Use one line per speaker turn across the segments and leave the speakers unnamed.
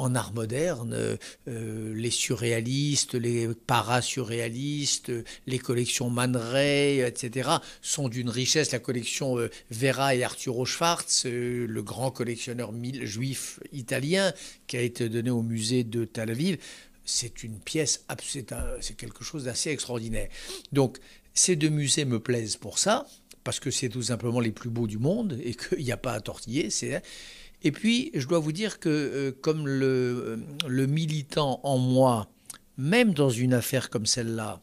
en art moderne, les surréalistes, les para-surréalistes, les collections Man Ray, etc., sont d'une richesse. La collection Vera et Arturo Schwarz, le grand collectionneur juif italien, qui a été donné au musée de Tel Aviv, c'est une pièce, c'est quelque chose d'assez extraordinaire. Donc, ces deux musées me plaisent pour ça, parce que c'est tout simplement les plus beaux du monde et qu'il n'y a pas à tortiller. Et puis, je dois vous dire que comme le militant en moi, même dans une affaire comme celle-là,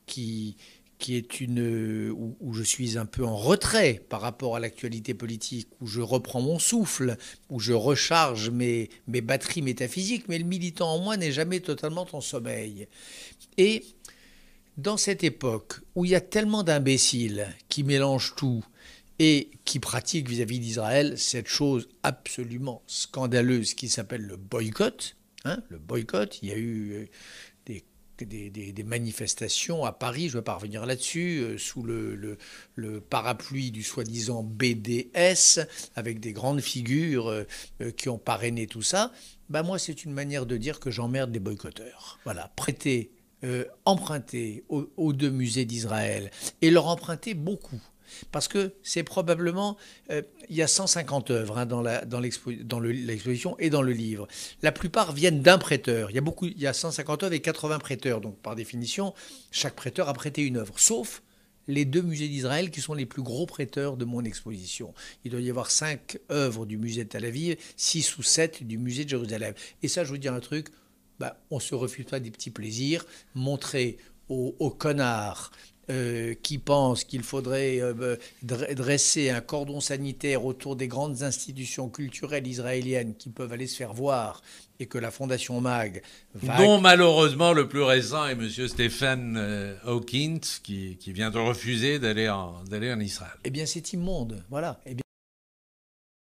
qui, qui est où je suis un peu en retrait par rapport à l'actualité politique, où je reprends mon souffle, où je recharge mes batteries métaphysiques, mais le militant en moi n'est jamais totalement en sommeil. Et dans cette époque où il y a tellement d'imbéciles qui mélangent tout et qui pratiquent vis-à-vis d'Israël cette chose absolument scandaleuse qui s'appelle le boycott, le boycott, il y a eu des manifestations à Paris, je ne vais pas revenir là-dessus, sous le parapluie du soi-disant BDS, avec des grandes figures qui ont parrainé tout ça. Ben moi, c'est une manière de dire que j'emmerde les boycotteurs. Voilà, emprunter aux deux musées d'Israël et leur emprunter beaucoup. Parce que c'est probablement, il y a 150 œuvres dans l'exposition et dans le livre. La plupart viennent d'un prêteur. Il y a 150 œuvres et 80 prêteurs. Donc par définition, chaque prêteur a prêté une œuvre. Sauf les deux musées d'Israël qui sont les plus gros prêteurs de mon exposition. Il doit y avoir 5 œuvres du musée de Tel Aviv, 6 ou 7 du musée de Jérusalem. Et ça, je vous dis un truc, on ne se refuse pas des petits plaisirs. Montrer aux connards qui pensent qu'il faudrait dresser un cordon sanitaire autour des grandes institutions culturelles israéliennes qui peuvent aller se faire voir et que la Fondation MAG va...
Dont malheureusement le plus récent est M. Stephen Hawkins qui vient de refuser d'aller en Israël.
Eh bien c'est immonde, voilà. Eh bien,